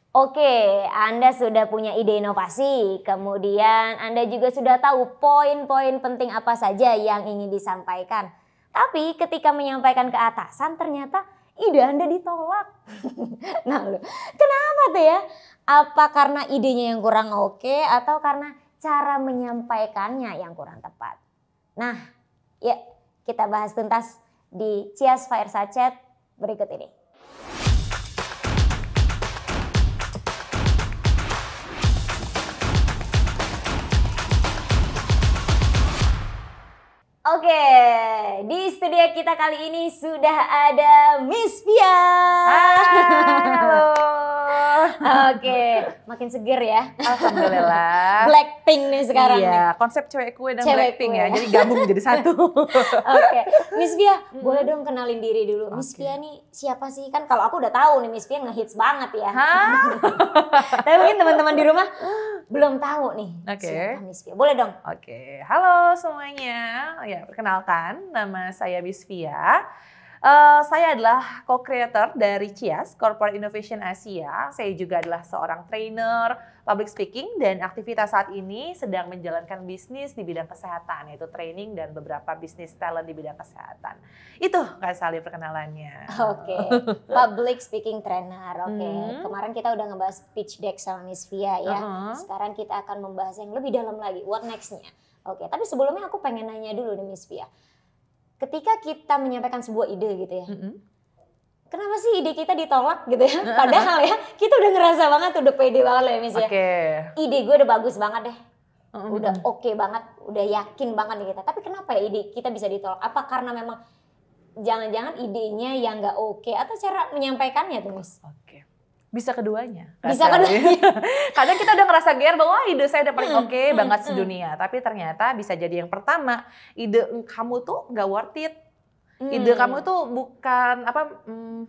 Oke, Anda sudah punya ide inovasi, kemudian Anda juga sudah tahu poin-poin penting apa saja yang ingin disampaikan. Tapi ketika menyampaikan ke atasan ternyata ide Anda ditolak. Nah, kenapa tuh ya? Apa karena idenya yang kurang oke atau karena cara menyampaikannya yang kurang tepat? Nah, yuk kita bahas tuntas di Cias Fireside Chat berikut ini. Oke, di studio kita kali ini sudah ada Miss Via. Halo. Oke, makin seger ya. Alhamdulillah. Blackpink nih sekarang. Iya, konsep cewek kue dan Cewek Blackpink kue. ya, jadi gabung jadi satu. Oke, Miss Via, boleh dong kenalin diri dulu. Miss Oke. Via nih siapa sih? Kan kalau aku udah tahu nih Miss Via ngehits banget ya. Hah? Tapi mungkin teman-teman di rumah belum tahu nih Oke. siapa Miss Via. Boleh dong. Oke, halo semuanya. Ya, perkenalkan, nama saya Bisvia. Saya adalah co-creator dari Cias, Corporate Innovation Asia. Saya juga adalah seorang trainer, public speaking, dan aktivitas saat ini sedang menjalankan bisnis di bidang kesehatan, yaitu training dan beberapa bisnis talent di bidang kesehatan. Itu Kak Sally perkenalannya. Oke, public speaking trainer. Oke, Hmm. kemarin kita udah ngebahas pitch deck sama Miss Via ya. Uh-huh. Sekarang kita akan membahas yang lebih dalam lagi. What next-nya? Oke, tapi sebelumnya aku pengen nanya dulu nih Miss Via. Ketika kita menyampaikan sebuah ide gitu ya, Mm-mm. kenapa sih ide kita ditolak gitu ya? Padahal ya kita udah ngerasa banget, udah pede banget lah ya Miss ya. Oke. Ide gue udah bagus banget deh, Uh-uh. udah oke banget, udah yakin banget nih kita. Tapi kenapa ya ide kita bisa ditolak? Apa karena memang jangan-jangan idenya yang nggak oke atau cara menyampaikannya tuh Miss? Oke. Bisa keduanya. Kak Bisa Sally. keduanya. Kadang kita udah ngerasa gear bahwa ide saya udah paling oke banget mm. sedunia. Tapi ternyata bisa jadi yang pertama, ide kamu tuh nggak worth it. Ide kamu tuh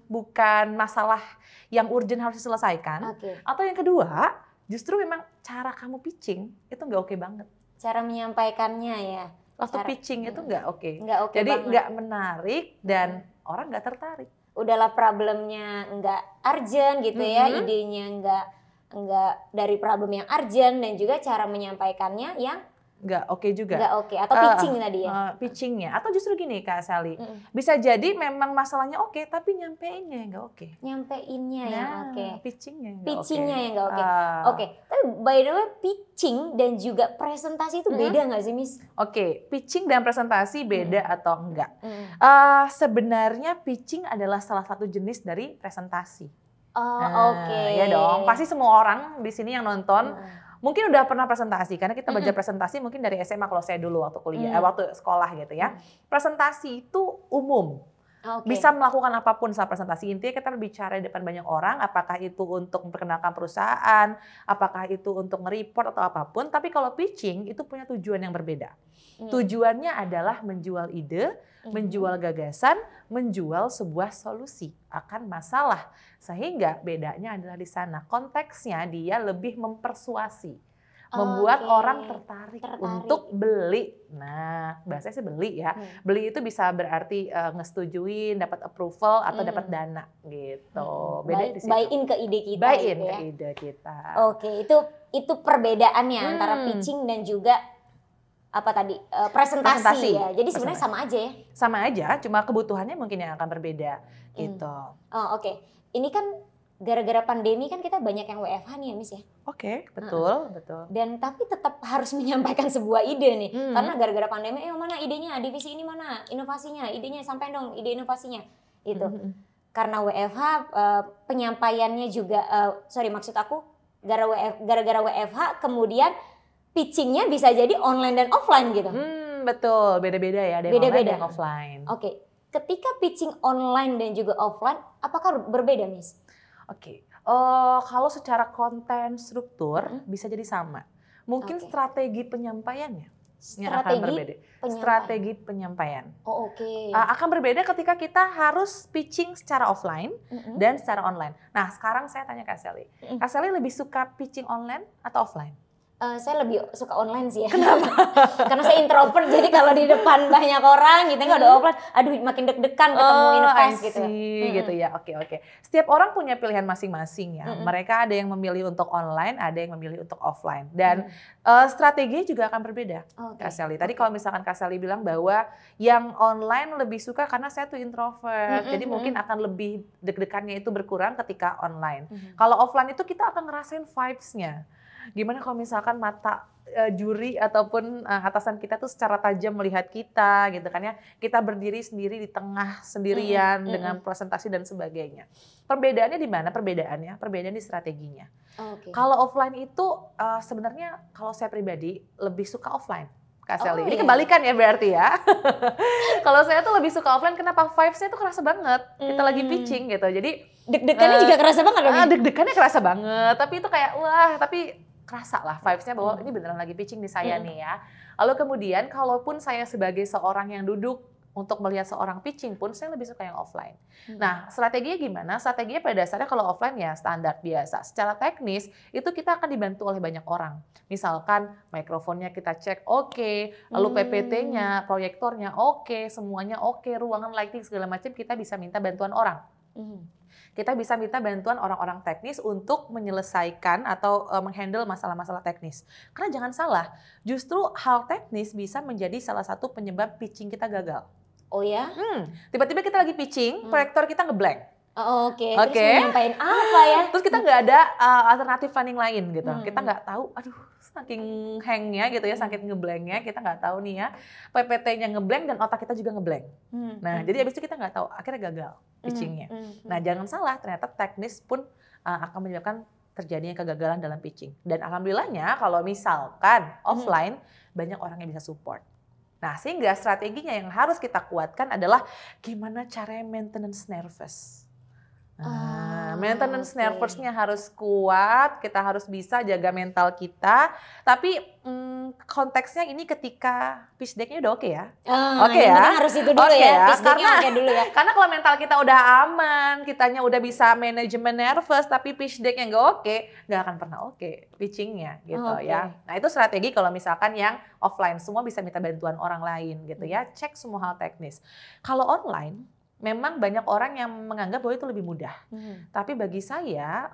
bukan masalah yang urgent harus diselesaikan. Oke. Atau yang kedua, justru memang cara kamu pitching itu nggak oke banget. Cara menyampaikannya ya. Waktu pitching itu nggak oke. Nggak oke Jadi banget. nggak menarik dan orang nggak tertarik. Udahlah problemnya nggak urgent gitu ya, idenya nggak dari problem yang urgent dan juga cara menyampaikannya yang Nggak oke juga. nggak oke atau pitching tadi ya. Pitchingnya atau justru gini Kak Sally, bisa jadi memang masalahnya oke tapi nyampeinnya yang nggak oke. Nyampeinnya yang oke. Pitchingnya yang nggak Pitchingnya yang nggak oke. Ah. Oke, tapi by the way pitching dan juga presentasi itu beda nggak sih Miss? Oke, pitching dan presentasi beda atau enggak? Sebenarnya pitching adalah salah satu jenis dari presentasi. Oh oke. Ya dong, pasti semua orang di sini yang nonton mungkin udah pernah presentasi, karena kita belajar presentasi mungkin dari SMA kalau saya dulu waktu kuliah, waktu sekolah gitu ya. Presentasi itu umum. Oke. Bisa melakukan apapun saat presentasi. Intinya kita berbicara di depan banyak orang, apakah itu untuk memperkenalkan perusahaan, apakah itu untuk nge-report atau apapun. Tapi kalau pitching itu punya tujuan yang berbeda. Tujuannya adalah menjual ide, menjual gagasan, menjual sebuah solusi akan masalah. Sehingga bedanya adalah di sana. Konteksnya dia lebih mempersuasi. Membuat orang tertarik untuk beli. Nah, bahasanya sih beli ya. Beli itu bisa berarti ngesetujuin, dapat approval atau dapat dana gitu. Beda di situ. Buy in ke ide kita. Buy gitu in ya. ke ide kita. Oke, itu perbedaannya antara pitching dan juga apa tadi presentasi ya. Jadi sebenarnya sama aja ya. Sama aja, cuma kebutuhannya mungkin yang akan berbeda gitu. Oh, oke. Ini kan gara-gara pandemi kan kita banyak yang WFH nih ya Miss ya. Oke, betul. Dan tapi tetap harus menyampaikan sebuah ide nih. Karena gara-gara pandemi, mana idenya, divisi ini mana, inovasinya, idenya sampai dong, ide inovasinya. Itu. Karena WFH penyampaiannya juga, maksud aku gara-gara WFH kemudian pitchingnya bisa jadi online dan offline gitu. Betul, beda-beda ya, ada yang online dan offline. Oke. Ketika pitching online dan juga offline, apakah berbeda, Miss? Oke. Kalau secara konten struktur bisa jadi sama. Mungkin strategi penyampaiannya yang akan berbeda. Strategi penyampaian. Oh, oke. Akan berbeda ketika kita harus pitching secara offline dan secara online. Nah, sekarang saya tanya Kak Sally. Kak Sally lebih suka pitching online atau offline? Saya lebih suka online sih ya. Kenapa? Karena saya introvert, jadi kalau di depan banyak orang gitu, nggak ada offline, aduh makin deg-degan ketemu invest gitu. Gitu ya, oke. Setiap orang punya pilihan masing-masing ya. Mereka ada yang memilih untuk online, ada yang memilih untuk offline. Dan strateginya juga akan berbeda, Kak Sally. Tadi kalau misalkan Kak Sally bilang bahwa yang online lebih suka karena saya tuh introvert, jadi mungkin akan lebih deg-degannya itu berkurang ketika online. Kalau offline itu kita akan ngerasain vibes-nya. Gimana kalau misalkan mata juri ataupun atasan kita tuh secara tajam melihat kita gitu kan ya. Kita berdiri sendiri di tengah sendirian dengan presentasi dan sebagainya. Perbedaannya di mana perbedaannya? Perbedaan di strateginya. Kalau offline itu sebenarnya kalau saya pribadi lebih suka offline. Kak Sally. Ini kebalikan ya berarti ya. Kalau saya tuh lebih suka offline, kenapa vibes-nya tuh kerasa banget. Kita lagi pitching gitu. Jadi deg-degannya juga kerasa banget dong. Deg-degannya kerasa banget, tapi itu kayak wah, tapi kerasa lah vibes-nya bahwa ini beneran lagi pitching di saya nih ya. Lalu kemudian kalaupun saya sebagai seorang yang duduk untuk melihat seorang pitching pun saya lebih suka yang offline. Nah, strateginya gimana? Strateginya pada dasarnya kalau offline ya standar biasa. Secara teknis itu kita akan dibantu oleh banyak orang. Misalkan mikrofonnya kita cek oke, lalu PPT-nya, proyektornya oke, semuanya oke, ruangan lighting segala macam kita bisa minta bantuan orang. Kita bisa minta bantuan orang-orang teknis untuk menyelesaikan atau menghandle masalah-masalah teknis. Karena jangan salah, justru hal teknis bisa menjadi salah satu penyebab pitching kita gagal. Oh ya? Tiba-tiba kita lagi pitching, proyektor kita ngeblank. Oke. Terus nyampain apa ya? Terus kita nggak ada alternatif funding lain gitu. Kita nggak tahu, aduh saking hangnya gitu ya, saking ngeblanknya kita nggak tahu nih ya. PPT-nya ngeblank dan otak kita juga ngeblank. Nah jadi abis itu kita nggak tahu, akhirnya gagal pitchingnya. Nah jangan salah, ternyata teknis pun akan menyebabkan terjadinya kegagalan dalam pitching. Dan alhamdulillahnya kalau misalkan offline banyak orang yang bisa support. Nah sehingga strateginya yang harus kita kuatkan adalah gimana caranya maintenance nervous. Maintenance nervousnya harus kuat, kita harus bisa jaga mental kita. Tapi konteksnya ini ketika pitch deck-nya udah oke ya. Oke ya. Harus itu dulu ya. Pitch deck-nya oke dulu ya. Karena kalau mental kita udah aman, kitanya udah bisa manajemen nervous, tapi pitch deck-nya nggak oke, nggak akan pernah oke pitching-nya gitu ya. Nah itu strategi kalau misalkan yang offline, semua bisa minta bantuan orang lain gitu ya. Cek semua hal teknis. Kalau online, memang banyak orang yang menganggap bahwa itu lebih mudah. Tapi bagi saya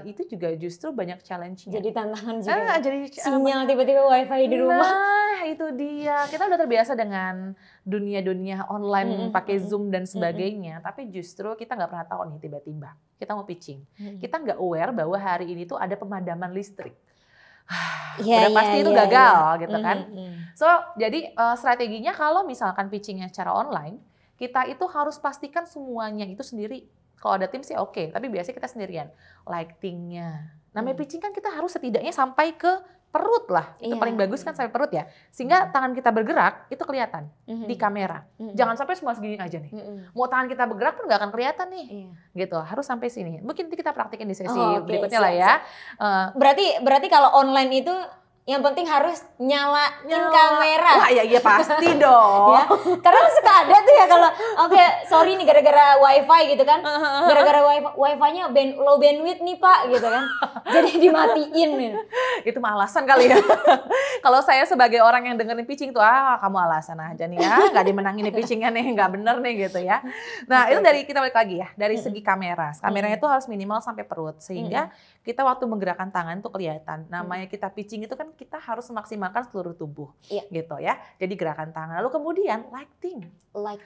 itu juga justru banyak challenge-nya. Jadi tantangan juga. Jadi sinyal tiba-tiba wifi di rumah. Nah itu dia. Kita udah terbiasa dengan dunia-dunia online pakai Zoom dan sebagainya. Tapi justru kita nggak pernah tahu nih tiba-tiba. Kita mau pitching. Kita nggak aware bahwa hari ini tuh ada pemadaman listrik. Udah pasti itu gagal gitu kan. So jadi strateginya kalau misalkan pitchingnya secara online, kita itu harus pastikan semuanya itu sendiri. Kalau ada tim sih oke, tapi biasanya kita sendirian. Lighting-nya. Namanya pitching kan kita harus setidaknya sampai ke perut lah. Itu paling bagus kan sampai perut ya. Sehingga tangan kita bergerak itu kelihatan di kamera. Jangan sampai semua segini aja nih. Mau tangan kita bergerak pun nggak akan kelihatan nih. Gitu, harus sampai sini. Mungkin nanti kita praktikin di sesi berikutnya lah ya. Berarti kalau online itu yang penting harus nyalain kamera. Wah iya pasti dong. Ya, karena suka ada tuh ya kalau sorry nih gara-gara wifi gitu kan. Gara-gara wifi-nya low bandwidth nih Pak gitu kan. Jadi dimatiin nih. Itu mah alasan kali ya. Kalau saya sebagai orang yang dengerin pitching tuh kamu alasan aja nih ya. Gak dimenangin nih pitchingnya nih, gak bener nih gitu ya. Nah itu dari kita balik lagi ya. Dari segi kamera. Kameranya itu harus minimal sampai perut. Sehingga kita waktu menggerakkan tangan tuh kelihatan. Namanya kita pitching itu kan kita harus memaksimalkan seluruh tubuh, gitu ya. Jadi gerakan tangan. Lalu kemudian lighting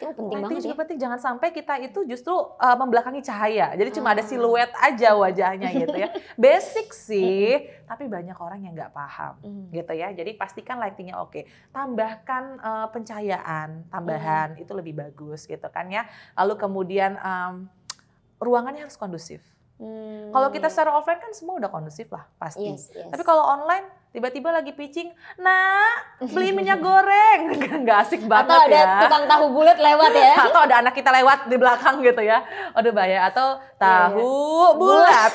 penting banget juga penting. Jangan sampai kita itu justru membelakangi cahaya. Jadi cuma ada siluet aja wajahnya gitu ya. Basic sih, tapi banyak orang yang nggak paham, gitu ya. Jadi pastikan lightingnya oke. Tambahkan pencahayaan tambahan itu lebih bagus, gitu kan ya. Lalu kemudian ruangannya harus kondusif. Kalau kita secara offline kan semua udah kondusif lah pasti. Tapi kalau online tiba-tiba lagi pitching, beli minyak goreng, nggak asik banget ya. Atau ada tukang tahu bulat lewat ya. Atau ada anak kita lewat di belakang gitu ya. Aduh bahaya. Atau tahu bulat.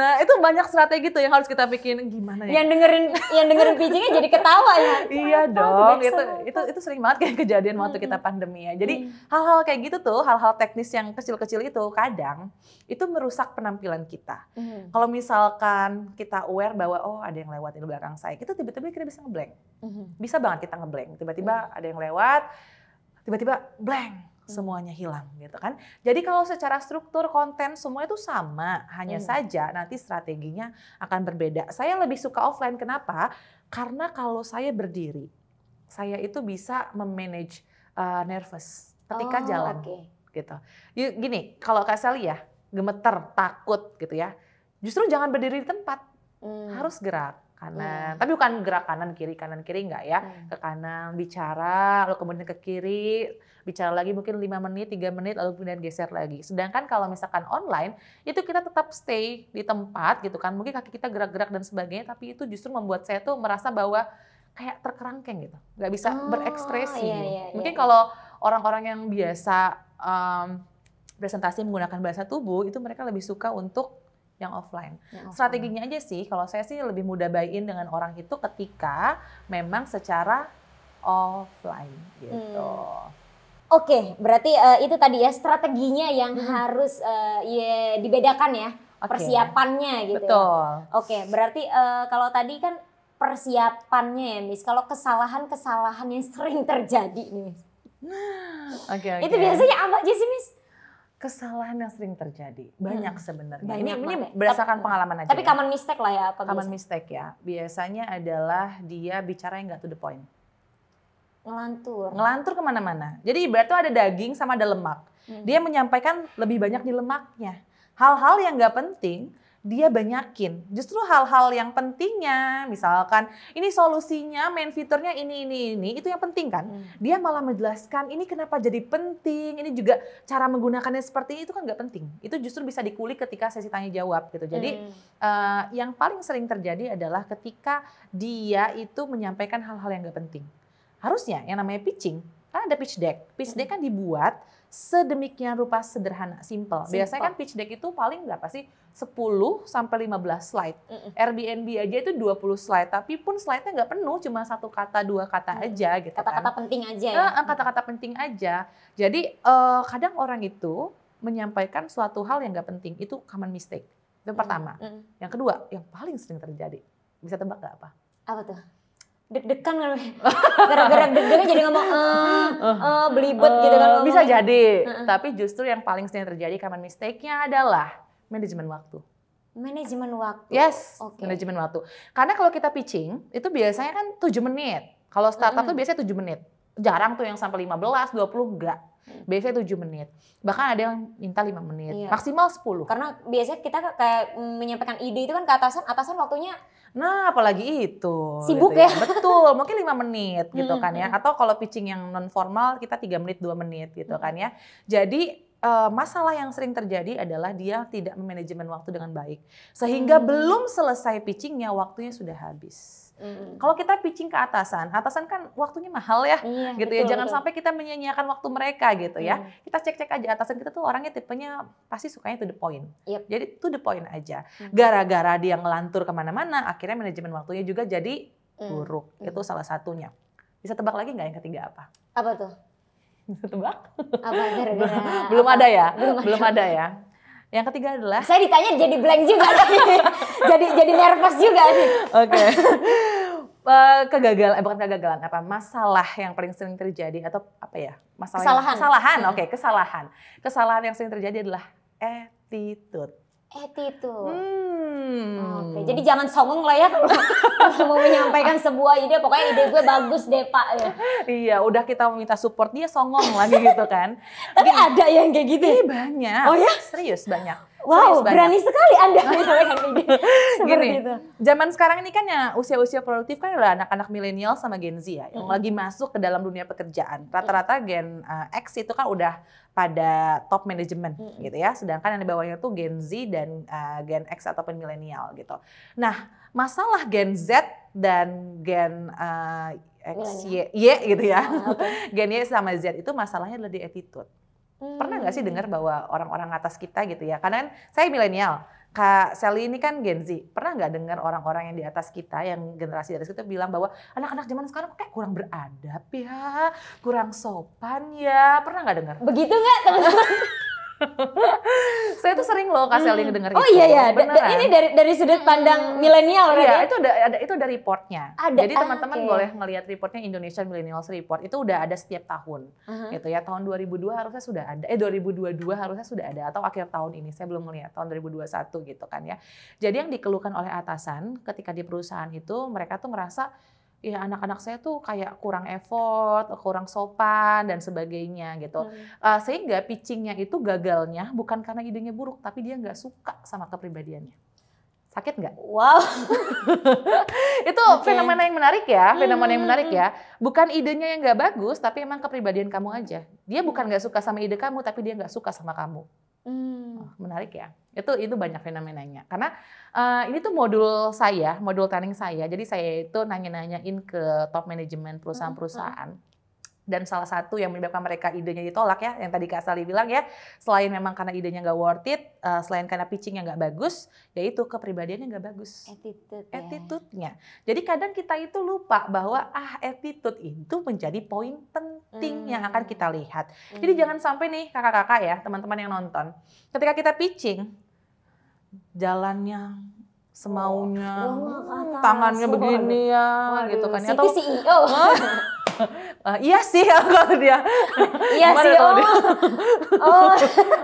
Nah, itu banyak strategi tuh yang harus kita pikirin gimana ya. Yang dengerin pitchingnya jadi ketawa ya. Iya dong, itu sering banget kayak kejadian waktu kita pandemi ya. Jadi hal-hal kayak gitu tuh, hal-hal teknis yang kecil-kecil itu kadang itu merusak penampilan kita. Kalau misalkan kita aware bahwa oh ada yang lewat di belakang saya, kita tiba-tiba kita bisa ngeblank. Bisa banget kita ngeblank. Tiba-tiba ada yang lewat, tiba-tiba blank. Semuanya hilang gitu kan. Jadi kalau secara struktur konten semua itu sama, hanya saja nanti strateginya akan berbeda. Saya lebih suka offline, kenapa? Karena kalau saya berdiri, saya itu bisa memanage nervous ketika jalan gitu. Gini, kalau Kak Sally ya, gemeter, takut gitu ya, justru jangan berdiri di tempat, harus gerak. Kanan, tapi bukan gerak kanan kiri enggak ya, ke kanan bicara, lalu kemudian ke kiri, bicara lagi mungkin 5 menit, 3 menit, lalu kemudian geser lagi. Sedangkan kalau misalkan online, itu kita tetap stay di tempat gitu kan, mungkin kaki kita gerak-gerak dan sebagainya, tapi itu justru membuat saya tuh merasa bahwa kayak terkerangkeng gitu, nggak bisa berekspresi. Mungkin kalau orang-orang yang biasa presentasi menggunakan bahasa tubuh, itu mereka lebih suka untuk yang offline. Strateginya aja sih, kalau saya sih lebih mudah buy-in dengan orang itu ketika memang secara offline gitu. Oke, berarti itu tadi ya strateginya yang harus ya dibedakan ya, persiapannya gitu. Betul. Ya. Oke, berarti kalau tadi kan persiapannya ya, Miss. Kalau kesalahan-kesalahan yang sering terjadi nih, Miss. Itu biasanya apa aja sih, Miss? Kesalahan yang sering terjadi banyak sebenarnya. Ini berdasarkan pengalaman aja. Tapi common mistake lah ya. Common mistake ya. Biasanya adalah dia bicara yang nggak to the point. Ngelantur kemana-mana. Jadi ibarat tuh ada daging sama ada lemak. Dia menyampaikan lebih banyak di lemaknya. Hal-hal yang nggak penting dia banyakin. Justru hal-hal yang pentingnya, misalkan ini solusinya, main fiturnya ini, itu yang penting kan. Dia malah menjelaskan ini kenapa jadi penting, ini juga cara menggunakannya seperti ini, itu kan nggak penting. Itu justru bisa dikulik ketika sesi tanya jawab gitu. Jadi yang paling sering terjadi adalah ketika dia itu menyampaikan hal-hal yang nggak penting. Harusnya yang namanya pitching, kan ada pitch deck. Pitch deck kan dibuat sedemikian rupa sederhana, simple. Biasanya kan pitch deck itu paling berapa sih? 10 sampai 15 slide. Airbnb aja itu 20 slide, tapi pun slide-nya nggak penuh, cuma 1 kata, 2 kata aja gitu kan. Kata-kata penting aja ya. Kata-kata penting aja. Jadi kadang orang itu menyampaikan suatu hal yang nggak penting, itu common mistake. Itu pertama. Yang kedua, yang paling sering terjadi. Bisa tebak nggak apa? Apa tuh? Deg-degan kan, gara-gara deg-degan jadi ngomong belibet gitu kan ngomongnya. Bisa jadi, tapi justru yang paling sering terjadi common mistake-nya adalah manajemen waktu. Manajemen waktu? Yes, manajemen waktu. Karena kalau kita pitching, itu biasanya kan 7 menit. Kalau startup tuh biasanya 7 menit. Jarang tuh yang sampai 15, 20, enggak. Biasanya 7 menit. Bahkan ada yang minta 5 menit, maksimal 10. Karena biasanya kita kayak menyampaikan ide itu kan ke atasan waktunya. Nah, apalagi itu. Sibuk gitu ya. Betul, mungkin 5 menit gitu kan ya. Atau kalau pitching yang non formal kita 3 menit, 2 menit gitu kan ya. Jadi masalah yang sering terjadi adalah dia tidak memanajemen waktu dengan baik. Sehingga belum selesai pitchingnya waktunya sudah habis. Kalau kita pitching ke atasan kan waktunya mahal ya, gitu ya. Jangan sampai kita menyia-nyiakan waktu mereka gitu ya. Kita cek-cek aja atasan kita tuh orangnya tipenya pasti sukanya to the point. Jadi to the point aja. Gara-gara dia ngelantur kemana-mana, akhirnya manajemen waktunya juga jadi buruk. Itu salah satunya. Bisa tebak lagi nggak yang ketiga apa? Apa tuh? Bisa tebak? Apa gara-gara? Belum ada ya? Belum ada ya. Yang ketiga adalah saya ditanya jadi blank juga jadi nervous juga nih. Oke. Kegagalan, bukan kegagalan, masalah yang paling sering terjadi atau apa ya? Kesalahan. Oke, kesalahan. Kesalahan yang sering terjadi adalah attitude. Oke, jadi jangan songong lah ya kalau mau menyampaikan sebuah ide, pokoknya ide gue bagus deh Pak ya. Iya, udah kita meminta support dia songong lagi gitu kan. Tapi ada yang kayak gitu? Iya banyak. Oh ya? Serius banyak. Wow, berani sekali Anda menyampaikan ide Gini, itu. Zaman sekarang ini kan ya usia-usia produktif kan adalah anak-anak milenial sama Gen Z ya, yang lagi masuk ke dalam dunia pekerjaan. Rata-rata Gen X itu kan udah pada top manajemen gitu ya, sedangkan yang di bawahnya tuh Gen Z dan Gen X ataupun milenial gitu. Nah, masalah Gen Z dan Gen X, Y gitu ya, Gen Y sama Z itu masalahnya adalah di attitude. Pernah nggak sih dengar bahwa orang-orang atas kita gitu ya, karena kan saya milenial, Kak Sally ini kan Gen Z. Pernah nggak dengar orang-orang yang di atas kita, yang generasi di atas kita bilang bahwa anak-anak zaman sekarang kayak kurang beradab ya, kurang sopan ya. Pernah nggak dengar? Begitu nggak teman-teman? Saya tuh sering loh Kak Sally ngedenger Oh itu. iya ya, Beneran. ini dari sudut pandang milenial Iya, berarti. itu ada reportnya. Ada, Jadi teman-teman oke. boleh ngelihat reportnya Indonesian Millennials Report. Itu udah ada setiap tahun. Gitu ya. Tahun 2002 harusnya sudah ada. 2022 harusnya sudah ada atau akhir tahun ini. Saya belum melihat tahun 2021 gitu kan ya. Jadi yang dikeluhkan oleh atasan ketika di perusahaan itu mereka tuh ngerasa ya anak-anak saya tuh kayak kurang effort, kurang sopan dan sebagainya gitu. Sehingga pitchingnya itu gagalnya bukan karena idenya buruk, tapi dia nggak suka sama kepribadiannya. Sakit nggak? Wow. Itu fenomena yang menarik ya, fenomena yang menarik ya. Bukan idenya yang nggak bagus, tapi emang kepribadian kamu aja. Dia bukan nggak suka sama ide kamu, tapi dia nggak suka sama kamu. Menarik ya. Itu banyak fenomenanya. Karena ini tuh modul training saya. Jadi saya itu nanya-nanyain ke top manajemen perusahaan-perusahaan. Dan salah satu yang menyebabkan mereka idenya ditolak ya, yang tadi Kak Sally bilang ya, selain memang karena idenya nggak worth it, selain karena pitchingnya nggak bagus, yaitu kepribadiannya nggak bagus. Attitude-nya. Jadi kadang kita itu lupa bahwa attitude itu menjadi poin penting yang akan kita lihat. Jadi jangan sampai nih kakak-kakak ya, teman-teman yang nonton, ketika kita pitching, jalannya semaunya, tangannya begini ya, gitu kan ya. Atau CEO. Iya sih kalau dia. Iya sih.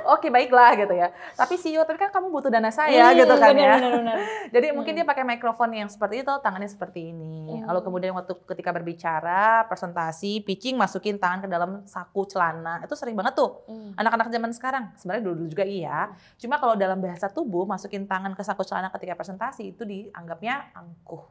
Oke baiklah gitu ya. Tapi CEO tapi kan kamu butuh dana saya gitu kan ya. Benar. Jadi mungkin dia pakai mikrofon yang seperti itu, tangannya seperti ini. Lalu kemudian waktu ketika berbicara, presentasi, pitching, masukin tangan ke dalam saku celana. Itu sering banget tuh. Anak-anak zaman sekarang. Sebenarnya dulu juga iya. Cuma kalau dalam bahasa tubuh, masukin tangan ke saku celana ketika presentasi itu dianggapnya angkuh.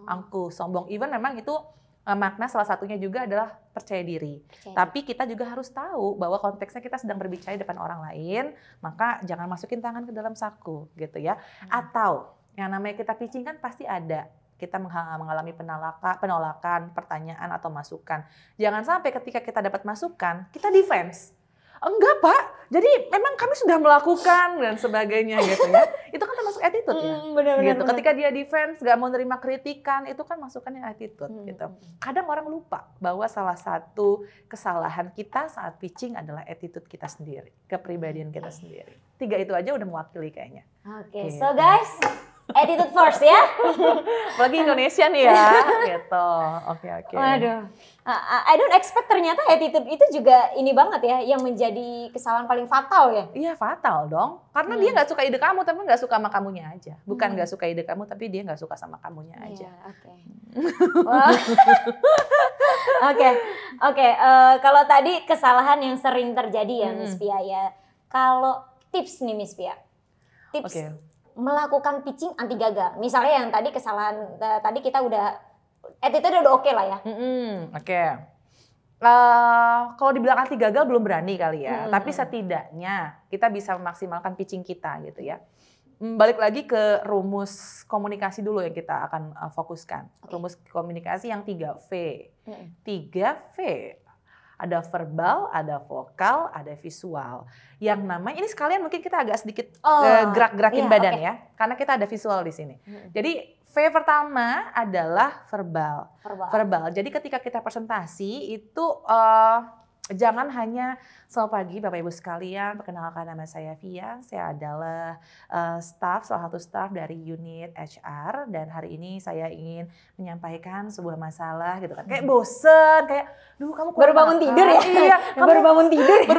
Angkuh, sombong. Even memang itu makna salah satunya juga adalah percaya diri. Tapi kita juga harus tahu bahwa konteksnya kita sedang berbicara di depan orang lain, maka jangan masukin tangan ke dalam saku gitu ya. Atau yang namanya kita pitching kan pasti ada kita mengalami penolakan, pertanyaan atau masukan. Jangan sampai ketika kita dapat masukan, kita defense. Enggak Pak, jadi memang kami sudah melakukan dan sebagainya gitu ya. Itu kan termasuk attitude ya. Benar. Gitu. Ketika dia defense, gak mau nerima kritikan, itu kan masukannya attitude gitu. Kadang orang lupa bahwa salah satu kesalahan kita saat pitching adalah attitude kita sendiri, kepribadian kita sendiri. 3 itu aja udah mewakili kayaknya. Oke, so guys, attitude first ya. Apalagi Indonesia nih ya, gitu. Oke. Waduh, I don't expect ternyata attitude itu juga ini banget ya, yang menjadi kesalahan paling fatal ya. Iya fatal dong, karena dia nggak suka ide kamu, tapi nggak suka sama kamunya aja. Bukan nggak suka ide kamu, tapi dia nggak suka sama kamunya aja. Oke. Kalau tadi kesalahan yang sering terjadi ya, Miss Pia ya. Kalau tips nih Miss Pia, tips melakukan pitching anti gagal. Misalnya yang tadi kesalahan tadi kita udah attitude udah oke lah ya. Kalau dibilang anti gagal belum berani kali ya. Tapi setidaknya kita bisa memaksimalkan pitching kita gitu ya. Balik lagi ke rumus komunikasi dulu yang kita akan fokuskan. Rumus komunikasi yang 3V. 3V. Ada verbal, ada vokal, ada visual. Yang namanya ini sekalian mungkin kita agak sedikit gerak-gerakin badan ya, karena kita ada visual di sini. Jadi V pertama adalah verbal. Jadi ketika kita presentasi itu jangan hanya selamat pagi Bapak Ibu sekalian, perkenalkan nama saya Via, saya adalah salah satu staff dari unit HR dan hari ini saya ingin menyampaikan sebuah masalah gitu kan. Kayak bosen, kayak kamu baru bangun tidur ya? Iya, kamu baru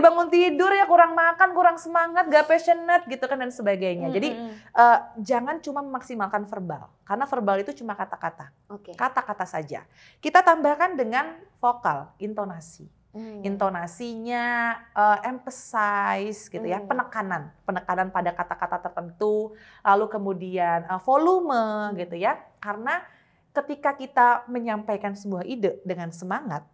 bangun tidur ya, kurang makan, kurang semangat, gak passionate gitu kan dan sebagainya. Jadi jangan cuma memaksimalkan verbal, karena verbal itu cuma kata-kata. Kata-kata saja. Kita tambahkan dengan vokal, intonasi. Intonasinya emphasize gitu ya, penekanan pada kata-kata tertentu, lalu kemudian volume gitu ya, karena ketika kita menyampaikan sebuah ide dengan semangat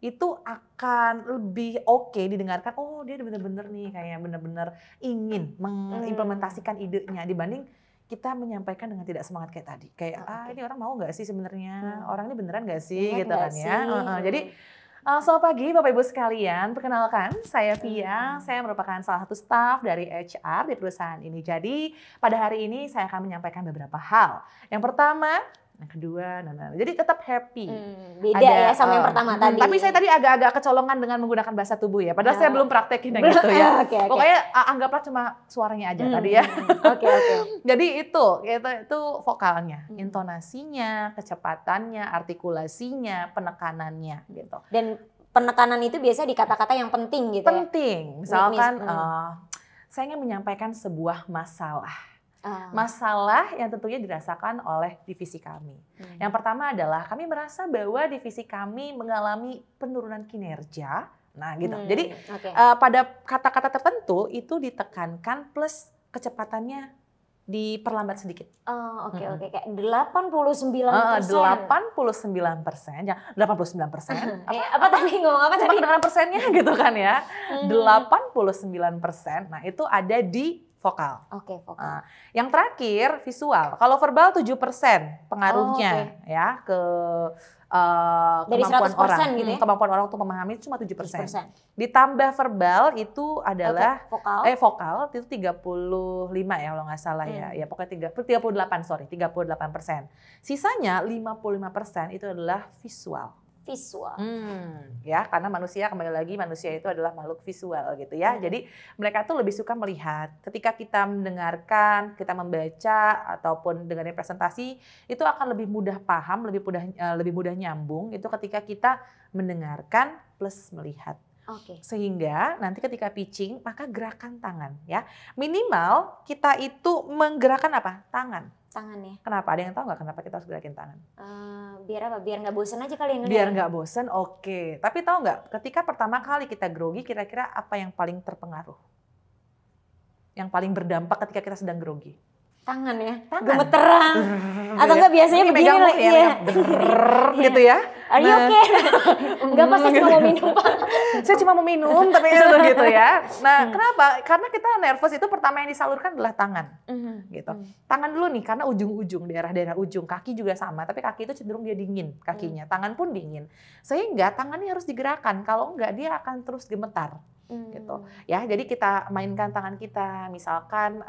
itu akan lebih oke didengarkan. Oh dia benar-benar nih kayak benar-benar ingin mengimplementasikan idenya dibanding kita menyampaikan dengan tidak semangat kayak tadi, kayak ini orang mau nggak sih sebenarnya, orang ini beneran nggak sih gitu kan ya. Jadi Selamat pagi Bapak Ibu sekalian, perkenalkan saya Via, saya merupakan salah satu staf dari HR di perusahaan ini. Jadi pada hari ini saya akan menyampaikan beberapa hal. Yang pertama, yang kedua, jadi tetap happy. Beda ya sama yang pertama tadi. Tapi saya tadi agak-agak kecolongan dengan menggunakan bahasa tubuh ya, padahal saya belum praktekin yang gitu ya. Okay. Pokoknya anggaplah cuma suaranya aja tadi ya. Oke. Jadi itu vokalnya, intonasinya, kecepatannya, artikulasinya, penekanannya gitu. Dan penekanan itu biasa di kata-kata yang penting gitu ya? Penting, misalkan saya ingin menyampaikan sebuah masalah. Masalah yang tentunya dirasakan oleh divisi kami. Yang pertama adalah kami merasa bahwa divisi kami mengalami penurunan kinerja. Nah gitu. Jadi pada kata-kata tertentu itu ditekankan plus kecepatannya diperlambat sedikit. Oke. Kayak 89%. 89%, ya 89%. Apa tadi ngomong apa tadi? Dengan persennya gitu kan ya. 89%. Nah itu ada di vokal. Oke, vokal. Yang terakhir visual. Kalau verbal 7% pengaruhnya ya ke dari kemampuan 100% orang. Gitu ya? Kemampuan orang untuk memahami itu cuma 7%. Ditambah verbal itu adalah vokal itu 35 ya kalau nggak salah ya. Ya pokoknya 38%. Sisanya 55% itu adalah visual. Ya karena manusia kembali lagi manusia itu adalah makhluk visual gitu ya. Jadi mereka tuh lebih suka melihat. Ketika kita mendengarkan, kita membaca ataupun dengerin presentasi itu akan lebih mudah paham, lebih mudah nyambung itu ketika kita mendengarkan plus melihat. Sehingga nanti ketika pitching maka gerakan tangan ya. Minimal kita itu menggerakkan apa? Tangan ya. Kenapa? Ada yang tahu nggak kenapa kita harus gerakin tangan? Biar apa? Biar nggak bosan aja kali ya. Biar nggak bosan, oke. Tapi tahu nggak? Ketika pertama kali kita grogi, kira-kira apa yang paling terpengaruh? Yang paling berdampak ketika kita sedang grogi? Tangan ya, gemeteran. Atau enggak biasanya begini lah ya. Gitu ya. Are you okay? Enggak pas, saya cuma mau minum Pak. Saya cuma mau minum tapi gitu ya. Nah, kenapa? Karena kita nervous itu pertama yang disalurkan adalah tangan. Gitu. Tangan dulu nih karena ujung-ujung, daerah-daerah ujung. Kaki juga sama, tapi kaki itu cenderung dia dingin kakinya. Tangan pun dingin. Sehingga tangannya harus digerakkan. Kalau enggak dia akan terus gemetar. Gitu. Ya, jadi kita mainkan tangan kita. Misalkan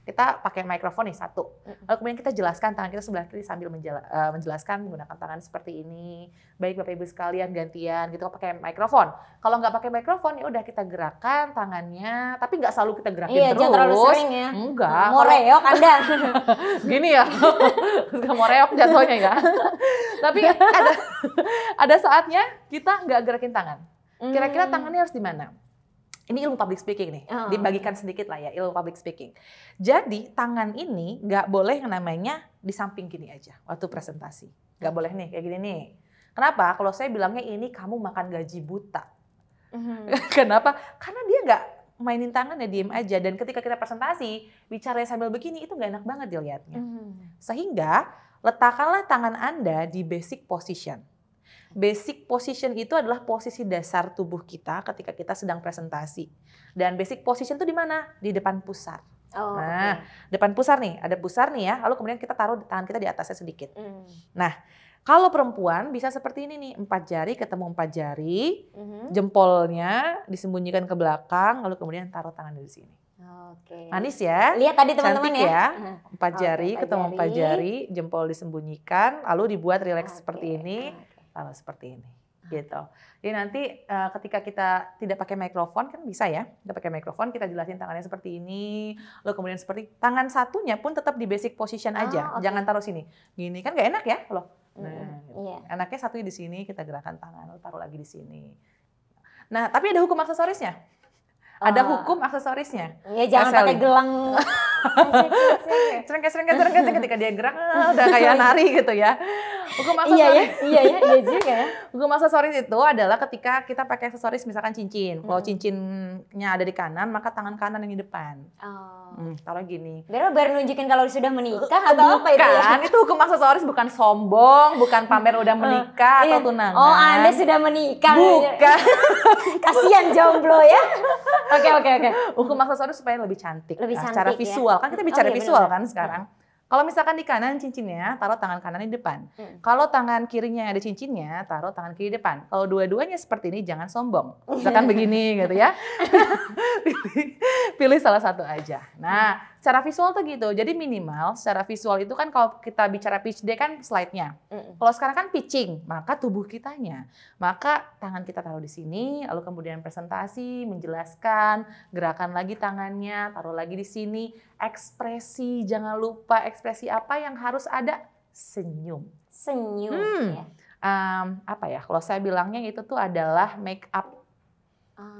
kita pakai mikrofon nih satu, lalu kemudian kita jelaskan tangan kita sebelah kiri sambil menjelaskan menggunakan tangan seperti ini. Baik Bapak Ibu sekalian gantian gitu pakai mikrofon. Kalau nggak pakai mikrofon ya udah kita gerakan tangannya, tapi nggak selalu kita gerakin terus. Jangan terlalu sering ya. Enggak. Mau reok Anda. Gini ya, mau reok jatuhnya ya. Tapi ada saatnya kita nggak gerakin tangan. Kira-kira tangannya harus di mana? Ini ilmu public speaking nih, dibagikan sedikit lah ya ilmu public speaking. Jadi tangan ini nggak boleh yang namanya di samping gini aja waktu presentasi. Nggak boleh nih kayak gini nih. Kenapa? Kalau saya bilangnya ini kamu makan gaji buta. Kenapa? Karena dia nggak mainin tangannya, diem aja. Dan ketika kita presentasi, bicara sambil begini itu nggak enak banget dilihatnya. Sehingga letakkanlah tangan Anda di basic position. Basic position itu adalah posisi dasar tubuh kita ketika kita sedang presentasi. Dan basic position itu di mana? Di depan pusar. Depan pusar nih, ada pusar nih ya. Lalu kemudian kita taruh tangan kita di atasnya sedikit. Nah, kalau perempuan bisa seperti ini nih, 4 jari ketemu 4 jari, jempolnya disembunyikan ke belakang, lalu kemudian taruh tangan di sini. Manis ya. Lihat tadi teman-teman ya. 4 jari ketemu 4 jari, jempol disembunyikan, lalu dibuat rileks seperti ini. Lalu seperti ini, gitu. Jadi nanti ketika kita tidak pakai mikrofon kan bisa ya, kita pakai mikrofon kita jelasin tangannya seperti ini, lalu kemudian seperti tangan satunya pun tetap di basic position aja, jangan taruh sini. Gini kan nggak enak ya, loh. Nah, enaknya satunya di sini kita gerakan tangan, lalu taruh lagi di sini. Nah, tapi ada hukum aksesorisnya. Ada hukum aksesorisnya. Ya jangan pakai gelang. Serengket ketika dia gerak udah kayak nari gitu ya. Hukum aksesoris. Iya juga ya. Hukum aksesoris itu adalah ketika kita pakai aksesoris misalkan cincin. Kalau cincinnya ada di kanan, maka tangan kanan yang di depan. Taruh gini. Biar nunjukin kalau sudah menikah atau apa itu ya? Itu hukum aksesoris, bukan sombong, bukan pamer udah menikah atau tunangan. Oh, Anda sudah menikah. Bukan. Kasihan jomblo ya. Oke. Hukum aksesoris supaya lebih cantik. Lebih cantik secara visual. ya? Kan kita bicara visual kan sekarang. Kalau misalkan di kanan cincinnya, taruh tangan kanan di depan. Kalau tangan kirinya ada cincinnya, taruh tangan kiri depan. Kalau dua-duanya seperti ini, jangan sombong. Misalkan begini gitu ya. pilih salah satu aja. Nah, secara visual tuh gitu. Jadi minimal secara visual itu kan kalau kita bicara pitch day kan slide-nya. Kalau sekarang kan pitching, maka tubuh kitanya. Maka tangan kita taruh di sini, lalu kemudian presentasi, menjelaskan, gerakan lagi tangannya, taruh lagi di sini. Ekspresi, jangan lupa ekspresi apa yang harus ada? Senyum. Senyum. Ya. Apa ya? Kalau saya bilangnya itu tuh adalah make up.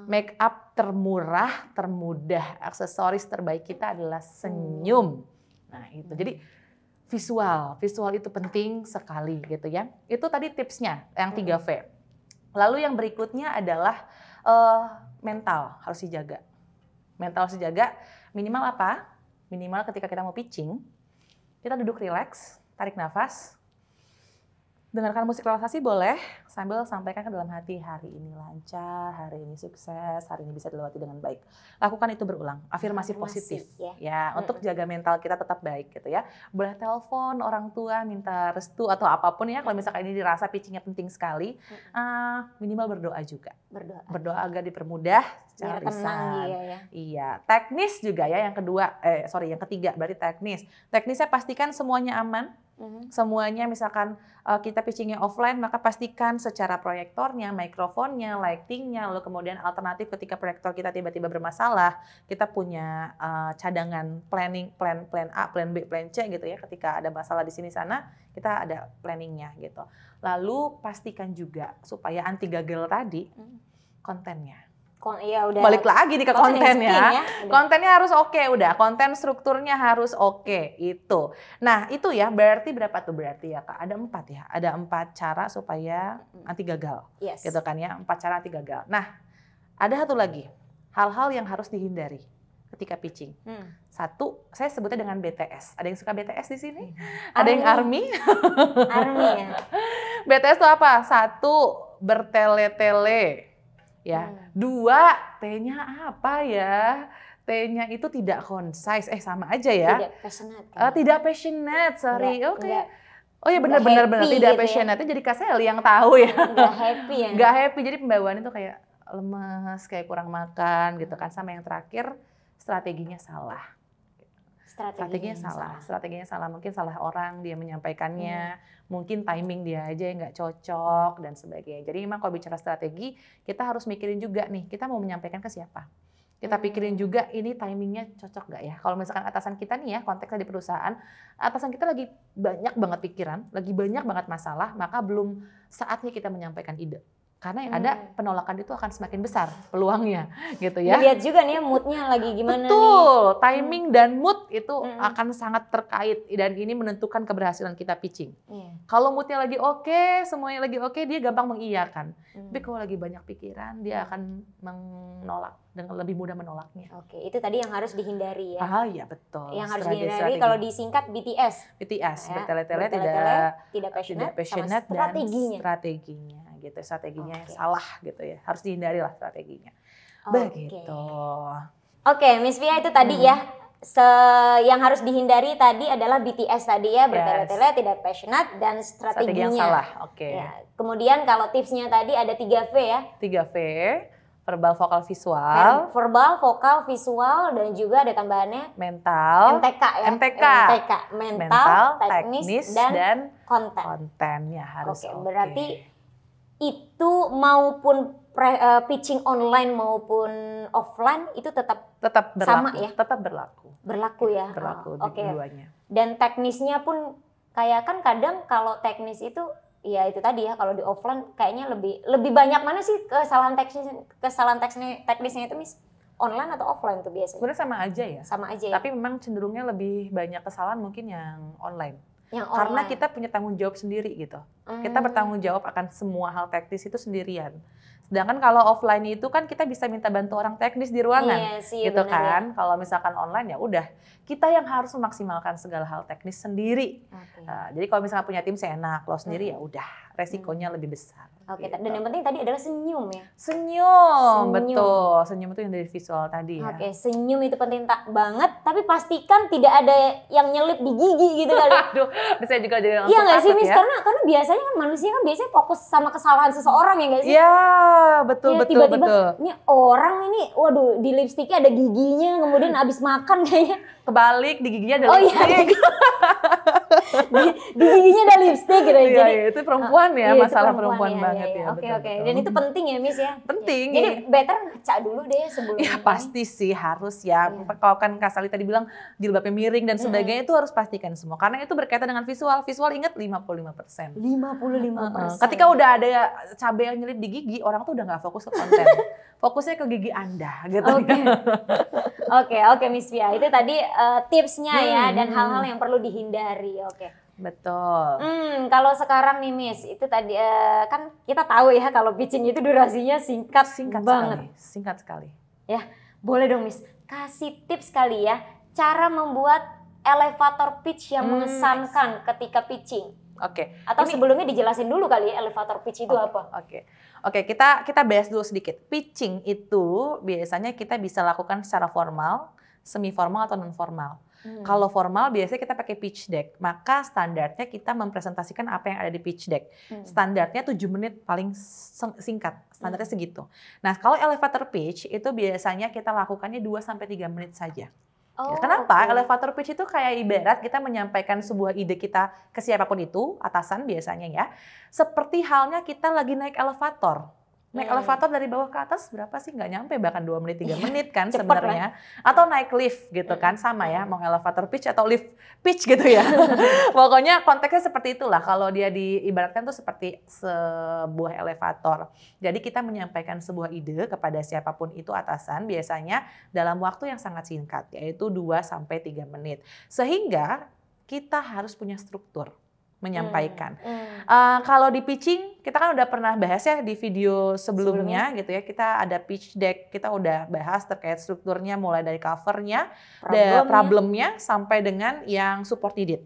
Make up termurah, termudah. Aksesoris terbaik kita adalah senyum. Nah itu. Jadi visual itu penting sekali gitu ya. Itu tadi tipsnya yang 3V. Lalu yang berikutnya adalah mental harus dijaga. Mental harus dijaga. Minimal apa? Minimal ketika kita mau pitching, kita duduk rileks, tarik nafas, dengarkan musik relaksasi boleh, sambil sampaikan ke dalam hati, hari ini lancar, hari ini sukses, hari ini bisa dilewati dengan baik. Lakukan itu berulang, afirmasi positif. Ya, untuk jaga mental kita tetap baik gitu ya. Boleh telepon orang tua, minta restu atau apapun ya, kalau misalkan ini dirasa pitchingnya penting sekali, minimal berdoa juga. Berdoa agar dipermudah secara lisan. Iya, teknis juga ya yang kedua, yang ketiga berarti teknis. Teknisnya pastikan semuanya aman. Semuanya misalkan kita pitchingnya offline, maka pastikan secara proyektornya, mikrofonnya, lightingnya, lalu kemudian alternatif ketika proyektor kita tiba-tiba bermasalah, kita punya cadangan planning, plan A, plan B, plan C gitu ya. Ketika ada masalah di sini sana, kita ada planningnya gitu. Lalu pastikan juga supaya anti gagal tadi, kontennya. Balik lagi nih ke konten ya. Kontennya harus oke, udah. Konten strukturnya harus oke, itu. Nah, itu ya berarti berapa tuh berarti ya Kak? Ada 4 ya. Ada 4 cara supaya anti gagal. Gitu kan ya, 4 cara anti gagal. Nah, ada satu lagi. Hal-hal yang harus dihindari ketika pitching. Satu, saya sebutnya dengan BTS. Ada yang suka BTS di sini? Ada yang ARMY? ARMY ya. BTS itu apa? 1, bertele-tele. Ya, 2, T-nya apa ya? T-nya itu tidak concise, sama aja ya. Tidak passionate. Tidak passionate, sorry. Oke. Oh ya benar, tidak gitu passionate. Ya. Jadi Kak Sally yang tahu ya. Nggak happy ya. Nggak happy, jadi pembawaan itu kayak lemes, kayak kurang makan gitu kan. Sama yang terakhir, strateginya salah. Strateginya salah. Mungkin salah orang dia menyampaikannya, mungkin timing dia aja yang nggak cocok dan sebagainya. Jadi memang kalau bicara strategi, kita harus mikirin juga nih, kita mau menyampaikan ke siapa. Kita pikirin juga ini timingnya cocok nggak ya. Kalau misalkan atasan kita nih ya, konteksnya di perusahaan, atasan kita lagi banyak banget pikiran, lagi banyak banget masalah, maka belum saatnya kita menyampaikan ide. Karena yang ada penolakan itu akan semakin besar peluangnya gitu ya. Lihat juga nih moodnya lagi gimana. Betul, timing dan mood itu akan sangat terkait dan ini menentukan keberhasilan kita pitching. Kalau moodnya lagi oke, semuanya lagi oke, dia gampang mengiyakan. Tapi kalau lagi banyak pikiran, dia akan menolak, dengan lebih mudah menolaknya. Oke, itu tadi yang harus dihindari ya. Iya betul. Yang harus dihindari kalau disingkat BTS. Ya, bertele-tele tidak passionate dan strateginya gitu. Strateginya salah gitu ya. Harus dihindari lah strateginya. Begitu. Oke, Miss Via itu tadi ya. Yang harus dihindari tadi adalah BTS tadi ya, bertele-tele, tidak passionate dan strateginya. Strategi yang salah. Ya. Kemudian kalau tipsnya tadi ada 3V ya. 3V. Verbal, vokal, visual. Verbal, vokal, visual, dan juga ada tambahannya mental. MTK ya. MTK. Mental, teknis, dan konten. Kontennya harus berarti itu maupun pitching online maupun offline itu tetap berlaku. Sama ya? Tetap berlaku. Berlaku ya? Berlaku keduanya. Dan teknisnya pun kayak kan kadang kalau teknis itu ya itu tadi ya, kalau di offline kayaknya lebih banyak mana sih kesalahan teknisnya itu Miss? Online atau offline tuh biasanya? Sebenarnya sama aja ya. Sama aja ya. Tapi memang cenderungnya lebih banyak kesalahan mungkin yang online. Karena kita punya tanggung jawab sendiri gitu. Kita bertanggung jawab akan semua hal teknis itu sendirian. Sedangkan kalau offline itu kan kita bisa minta bantu orang teknis di ruangan, Iya sih, gitu benar kan. ya. Kalau misalkan online ya udah, kita yang harus memaksimalkan segala hal teknis sendiri. Oke. Jadi kalau misalkan punya tim seenak, kalau sendiri ya Mm. udah, resikonya lebih besar. Oke, gitu. dan yang penting tadi adalah senyum ya. Senyum, Senyum. betul. Senyum itu yang dari visual tadi ya. Oke, senyum itu penting banget, tapi pastikan tidak ada yang nyelip di gigi gitu kali. Aduh, bisa juga jadi Iya nggak sih, takut Miss? ya. Karena biasanya kan manusia kan biasanya fokus sama kesalahan seseorang ya nggak sih? Iya, betul, Iya, betul, tiba-tiba betul. ini orang ini, waduh, di lipstiknya ada giginya, kemudian abis makan kayaknya Kebalik, di giginya ada Oh iya, lipstick. di giginya ada lipstik gitu. Iya, Jadi iya, itu perempuan ya, iya, itu masalah perempuan ya, banget iya, ya. iya. Oke, betul, oke. betul. Dan itu penting ya, Miss ya? Penting. Jadi better ngaca dulu deh sebelum Ya ini. pasti sih harus ya. Iya. Kalau kan Kak Sali tadi bilang jilbabnya miring dan sebagainya itu harus pastikan semua. Karena itu berkaitan dengan visual. Visual ingat 55%. 55%. Ketika udah ada cabai yang nyelip di gigi, orang tuh udah nggak fokus ke konten. Fokusnya ke gigi Anda gitu. Oke. Oke, Miss Via. Itu tadi tipsnya ya dan hal-hal yang perlu dihindari. Oke. Betul. Kalau sekarang nih Miss, itu tadi kan kita tahu ya kalau pitching itu durasinya singkat banget. Singkat sekali. Ya, boleh dong Miss, kasih tips kali ya cara membuat elevator pitch yang mengesankan ketika pitching. Oke. Atau sebelumnya dijelasin dulu kali ya elevator pitch itu apa? Oke, kita bahas dulu sedikit. Pitching itu biasanya kita bisa lakukan secara formal, semi formal atau non formal. Kalau formal biasanya kita pakai pitch deck, maka standarnya kita mempresentasikan apa yang ada di pitch deck. Standarnya 7 menit paling singkat, standarnya segitu. Nah, kalau elevator pitch itu biasanya kita lakukannya 2-3 menit saja. Kenapa? Elevator pitch itu kayak ibarat kita menyampaikan sebuah ide kita ke siapapun itu, atasan biasanya ya. Seperti halnya kita lagi naik elevator. Naik elevator dari bawah ke atas berapa sih? Nggak nyampe, bahkan 2 menit, 3 menit kan sebenarnya. Atau naik lift gitu kan, sama ya. Mau elevator pitch atau lift pitch gitu ya. Pokoknya konteksnya seperti itulah. Kalau dia diibaratkan tuh seperti sebuah elevator. Jadi kita menyampaikan sebuah ide kepada siapapun itu atasan biasanya dalam waktu yang sangat singkat, yaitu 2-3 menit. Sehingga kita harus punya struktur menyampaikan. Kalau di pitching, kita kan udah pernah bahas ya di video sebelumnya gitu ya. Kita ada pitch deck, kita udah bahas terkait strukturnya mulai dari covernya, problemnya sampai dengan yang support needed.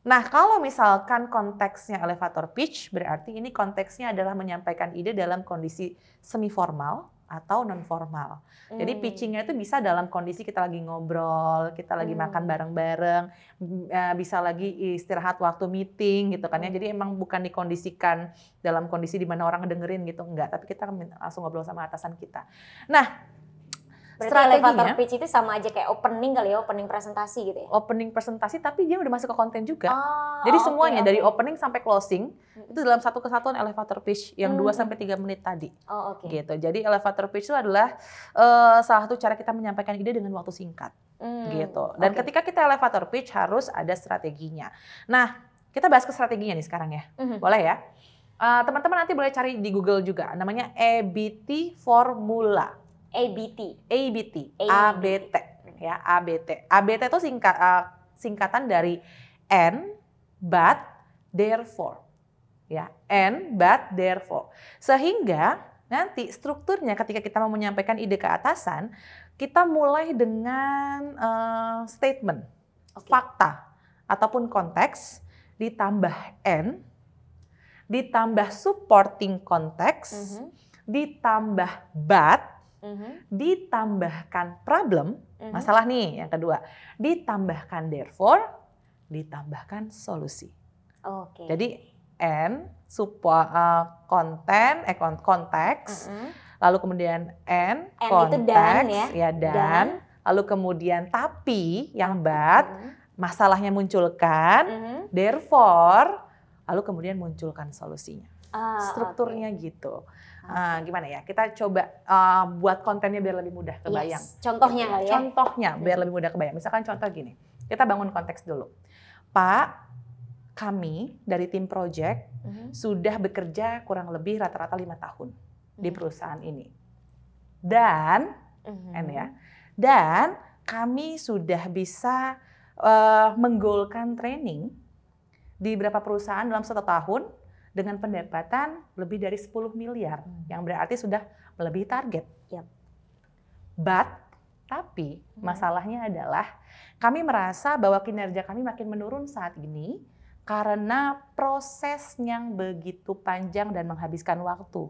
Nah, kalau misalkan konteksnya elevator pitch, berarti ini konteksnya adalah menyampaikan ide dalam kondisi semi formal atau non formal. Jadi pitchingnya itu bisa dalam kondisi kita lagi ngobrol, kita lagi makan bareng-bareng, bisa lagi istirahat waktu meeting gitu kan ya. Jadi emang bukan dikondisikan dalam kondisi di mana orang ngedengerin gitu, enggak. Tapi kita langsung ngobrol sama atasan kita. Nah, berarti elevator pitch itu sama aja kayak opening kali ya, opening presentasi gitu ya? Opening presentasi tapi dia udah masuk ke konten juga. Jadi semuanya dari opening sampai closing itu dalam satu kesatuan elevator pitch yang 2-3 menit tadi. Gitu. Jadi elevator pitch itu adalah salah satu cara kita menyampaikan ide dengan waktu singkat. Gitu. Dan ketika kita elevator pitch harus ada strateginya. Nah, kita bahas ke strateginya nih sekarang ya. Boleh ya? Teman-teman nanti boleh cari di Google juga. Namanya ABT Formula. ABT, ya, ABT. ABT itu singkatan dari and, but, therefore, ya, and, but, therefore. Sehingga nanti strukturnya ketika kita mau menyampaikan ide ke atasan, kita mulai dengan statement, fakta ataupun konteks, ditambah and, ditambah supporting konteks, ditambah but. Ditambahkan problem, masalah nih yang kedua, ditambahkan therefore, ditambahkan solusi. Jadi and, konteks, lalu kemudian and konteks, ya dan, lalu kemudian tapi yang but, masalahnya munculkan, therefore, lalu kemudian munculkan solusinya. Strukturnya gitu. Gimana ya? Kita coba buat kontennya biar lebih mudah kebayang. Contohnya kali ya? Contohnya biar lebih mudah kebayang. Misalkan contoh gini, kita bangun konteks dulu. Pak, kami dari tim project sudah bekerja kurang lebih rata-rata 5 tahun di perusahaan ini. Dan, dan kami sudah bisa menggolkan training di beberapa perusahaan dalam 1 tahun. dengan pendapatan lebih dari 10 miliar, yang berarti sudah melebihi target. Yap. Tapi masalahnya adalah kami merasa bahwa kinerja kami makin menurun saat ini karena proses yang begitu panjang dan menghabiskan waktu.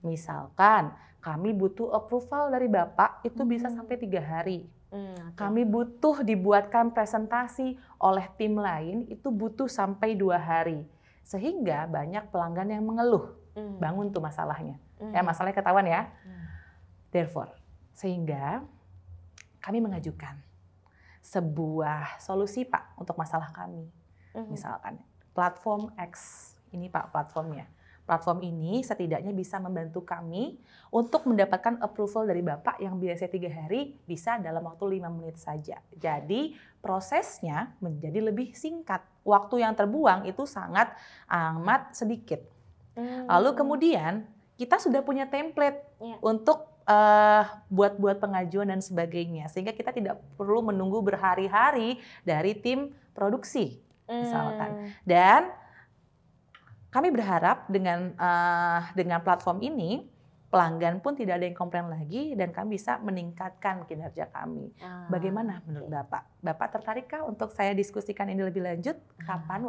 Misalkan kami butuh approval dari Bapak itu bisa sampai 3 hari. Kami butuh dibuatkan presentasi oleh tim lain itu butuh sampai 2 hari. Sehingga banyak pelanggan yang mengeluh. Bangun tuh masalahnya. Ya, masalahnya ketahuan ya. Therefore, sehingga kami mengajukan sebuah solusi Pak untuk masalah kami. Misalkan platform X, ini Pak platformnya. Platform ini setidaknya bisa membantu kami untuk mendapatkan approval dari Bapak yang biasanya 3 hari bisa dalam waktu 5 menit saja. Jadi prosesnya menjadi lebih singkat. Waktu yang terbuang itu sangat amat sedikit. Lalu kemudian kita sudah punya template untuk buat pengajuan dan sebagainya. Sehingga kita tidak perlu menunggu berhari-hari dari tim produksi misalkan. Dan kami berharap dengan platform ini pelanggan pun tidak ada yang komplain lagi dan kami bisa meningkatkan kinerja kami. Bagaimana menurut Bapak? Bapak tertarikkah untuk saya diskusikan ini lebih lanjut? Kapan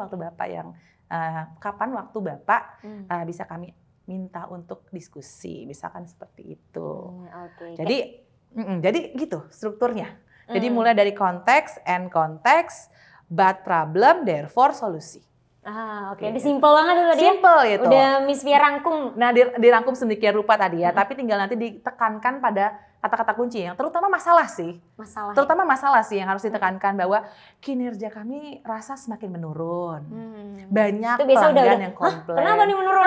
waktu Bapak bisa kami minta untuk diskusi, misalkan seperti itu. Jadi gitu strukturnya. Jadi mulai dari konteks, end konteks, but problem, therefore solusi. Ini simple banget tuh tadi. Simple itu. Udah Miss Via rangkum. Nah, dirangkum sedemikian rupa tadi ya, tapi tinggal nanti ditekankan pada kata-kata kunci yang terutama masalah sih. Terutama masalah sih yang harus ditekankan bahwa kinerja kami rasa semakin menurun. Banyak pelanggan yang komplain. Kenapa nih menurun?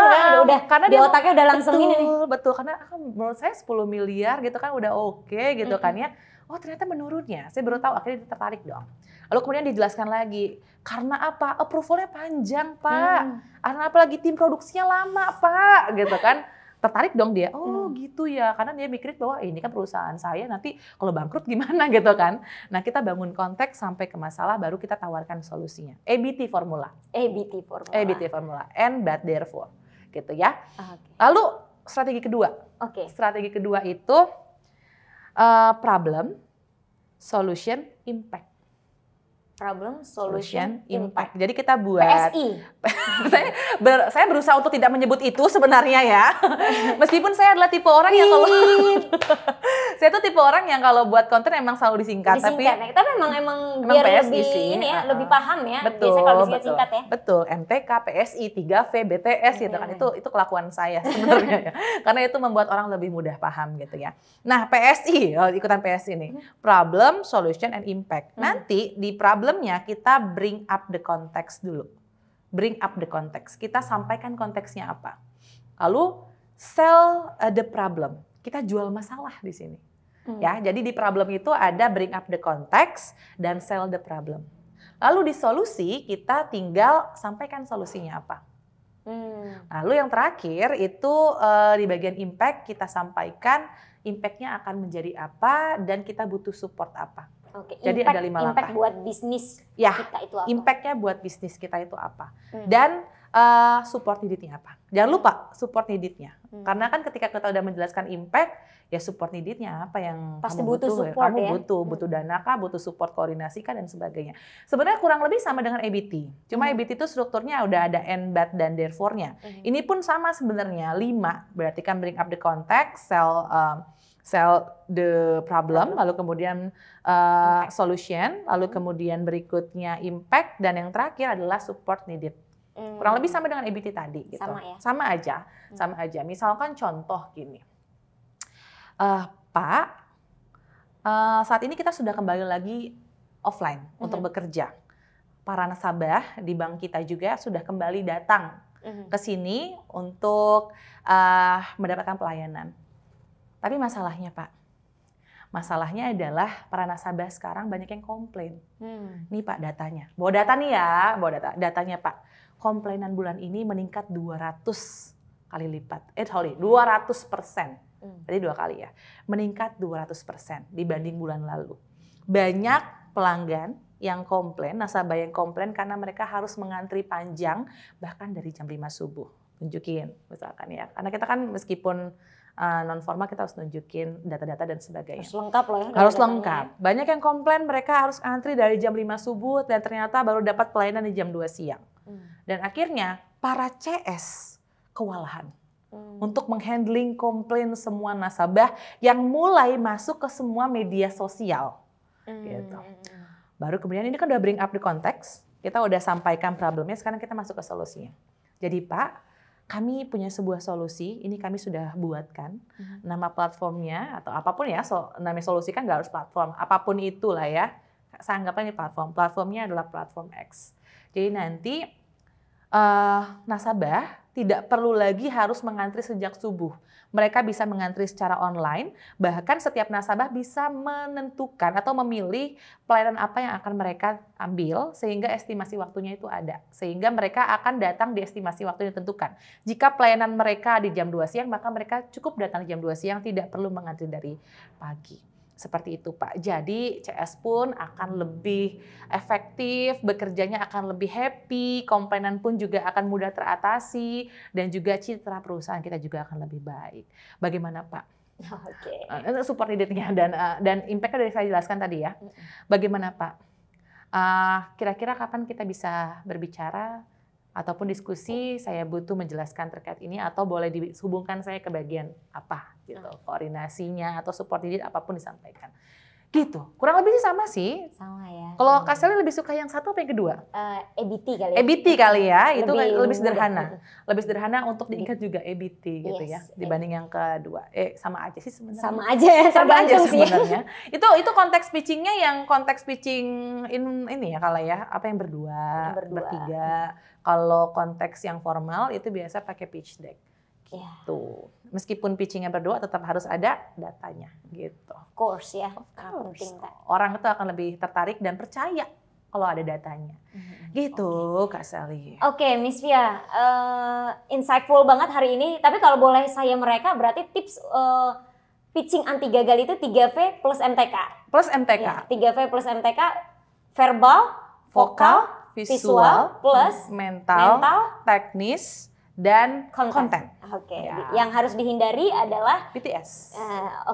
Udah karena di otaknya udah langsung ini nih. Betul, karena menurut saya 10 miliar gitu kan udah oke gitu kan ya. Oh ternyata menurunnya, saya baru tahu, akhirnya tertarik dong. Lalu kemudian dijelaskan lagi, karena apa? Approval-nya panjang Pak, karena apalagi tim produksinya lama Pak, gitu kan. Tertarik dong dia, oh gitu ya, karena dia mikirin bahwa ini kan perusahaan saya nanti kalau bangkrut gimana gitu kan. Nah kita bangun konteks sampai ke masalah, baru kita tawarkan solusinya. ABT formula, and but therefore, gitu ya. Lalu strategi kedua, strategi kedua itu problem, solution, impact. Problem, solution, impact. Jadi kita buat PSI. saya berusaha untuk tidak menyebut itu sebenarnya ya. Meskipun saya adalah tipe orang yang kalau saya tuh tipe orang yang kalau buat konten emang selalu disingkat. Tapi emang biar PSI lebih sih. Ini ya, lebih paham ya. Betul, biasanya kalau disingkat-singkat ya. Betul, MTK, PSI, 3V, BTS gitu kan. Itu kelakuan saya sebenarnya ya. Karena itu membuat orang lebih mudah paham gitu ya. Nah, PSI, ikutan PSI nih. Problem, solution, and impact. Nanti di problemnya kita bring up the context dulu. Bring up the context. Kita sampaikan konteksnya apa. Lalu sell the problem. Kita jual masalah di sini. Ya, jadi di problem itu ada bring up the context dan sell the problem. Lalu di solusi kita tinggal sampaikan solusinya apa. Lalu yang terakhir itu di bagian impact kita sampaikan impact-nya akan menjadi apa dan kita butuh support apa. Jadi ada 5 langkah. Impact buat bisnis kita itu apa? Impact-nya buat bisnis kita itu apa? Dan support needed-nya apa? Jangan lupa support needed-nya. Karena kan ketika kita udah menjelaskan impact, ya support needed-nya apa yang pasti kamu butuh butuh, support kamu ya. butuh dana kah, butuh support koordinasi kah dan sebagainya. Sebenarnya kurang lebih sama dengan ABT. Cuma ABT itu strukturnya udah ada and, but, dan therefore-nya. Ini pun sama sebenarnya 5. Berarti kan bring up the context, sell the problem, lalu kemudian solution, lalu kemudian berikutnya impact, dan yang terakhir adalah support needed. Kurang lebih sama dengan ABT tadi gitu. Sama aja. Misalkan contoh gini. Pak, saat ini kita sudah kembali lagi offline untuk bekerja. Para nasabah di bank kita juga sudah kembali datang ke sini untuk mendapatkan pelayanan. Tapi masalahnya Pak, masalahnya adalah para nasabah sekarang banyak yang komplain. Nih Pak datanya, bawa data nih ya, datanya Pak. Komplainan bulan ini meningkat 200 kali lipat. 200%. Tadi 2 kali ya. Meningkat 200% dibanding bulan lalu. Banyak pelanggan yang komplain, nasabah yang komplain karena mereka harus mengantri panjang bahkan dari jam 5 subuh. tunjukin misalkan ya. Karena kita kan meskipun non formal kita harus nunjukin data-data dan sebagainya. Harus lengkap loh ya. Harus lengkap. Banyak yang komplain mereka harus antri dari jam 5 subuh dan ternyata baru dapat pelayanan di jam 2 siang. Dan akhirnya para CS kewalahan untuk menghandling komplain semua nasabah yang mulai masuk ke semua media sosial. Gitu. Baru kemudian ini kan udah bring up the context, kita udah sampaikan problemnya, sekarang kita masuk ke solusinya. Jadi Pak, kami punya sebuah solusi, ini kami sudah buatkan, nama platformnya atau apapun ya, namanya solusi kan nggak harus platform, apapun itulah ya, saya anggapnya ini platformnya adalah platform X. Jadi nanti nasabah tidak perlu lagi harus mengantri sejak subuh. Mereka bisa mengantri secara online, bahkan setiap nasabah bisa menentukan atau memilih pelayanan apa yang akan mereka ambil, sehingga estimasi waktunya itu ada. Sehingga mereka akan datang di estimasi waktu yang ditentukan. Jika pelayanan mereka di jam 2 siang, maka mereka cukup datang di jam 2 siang, tidak perlu mengantri dari pagi. Seperti itu Pak. Jadi CS pun akan lebih efektif, bekerjanya akan lebih happy, komplainan pun juga akan mudah teratasi, dan juga citra perusahaan kita juga akan lebih baik. Bagaimana Pak? Oke. Support needed-nya dan impact-nya dari saya jelaskan tadi ya. Bagaimana Pak? Kira-kira kapan kita bisa berbicara ataupun diskusi, saya butuh menjelaskan terkait ini, atau boleh dihubungkan saya ke bagian apa gitu, koordinasinya atau support needed apapun disampaikan. Gitu. Kurang lebih sama sih. Sama ya. Kalau Kak Sally lebih suka yang satu apa yang kedua? EBT kali ya. EBT kali ya, itu lebih mudah. sederhana. Lebih sederhana untuk diingat juga EBT gitu ya, Yes. dibanding yang kedua. Sama aja sih sebenarnya. Sama aja ya, Sama aja tergantung sih. sebenarnya. Itu konteks pitchingnya yang konteks pitching ini ya kalau ya, apa yang berdua, bertiga. Kalau konteks yang formal itu biasa pakai pitch deck. Gitu. Meskipun pitchingnya berdua tetap harus ada datanya gitu. Of course ya. Penting, orang itu akan lebih tertarik dan percaya kalau ada datanya. Gitu Kak Sally. Oke, Miss Via, insightful banget hari ini. Tapi kalau boleh saya mereka, berarti tips pitching anti gagal itu 3V plus MTK. Plus MTK. Ya, 3V plus MTK, verbal, vokal, visual plus mental, teknis, dan konten. Oke, Ya. yang harus dihindari adalah BTS.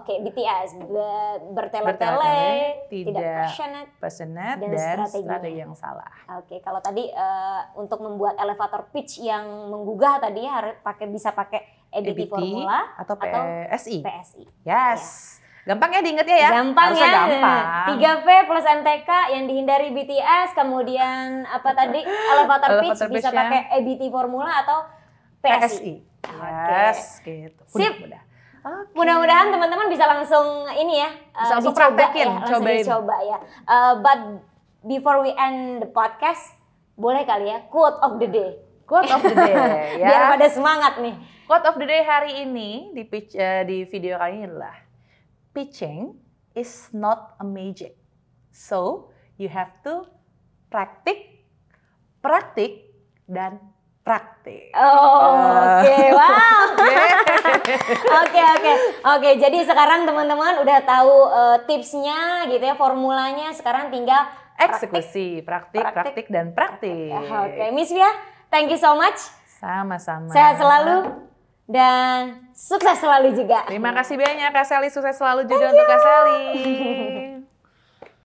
BTS bertele-tele, tidak passionate dan strategi yang salah. Oke, kalau tadi untuk membuat elevator pitch yang menggugah tadi harus bisa pakai EBT formula atau PSI. Yes. Ya. Gampang ya diingetnya ya? Gampang harusnya ya. Gampang. 3V plus MTK yang dihindari BTS, kemudian apa tadi elevator pitch bisa pakai EBT formula atau PSI. Yes, gitu. Sip. Mudah-mudahan teman-teman bisa langsung ini ya, langsung dicoba praktekin, ya, langsung dicoba ya. But before we end the podcast, boleh kali ya quote of the day. Quote of the day ya. Biar pada semangat nih. Quote of the day hari ini di video kali ini adalah pitching is not a magic. So, you have to praktik, dan praktik. Oke, wow. Oke. Jadi sekarang teman-teman udah tahu tipsnya gitu ya, formulanya. Sekarang tinggal eksekusi, praktik, dan praktik. Oke, Miss Via, thank you so much. Sama-sama. Sehat selalu dan sukses selalu juga. Terima kasih banyak Kak Sally, sukses selalu juga untuk Kak Sally.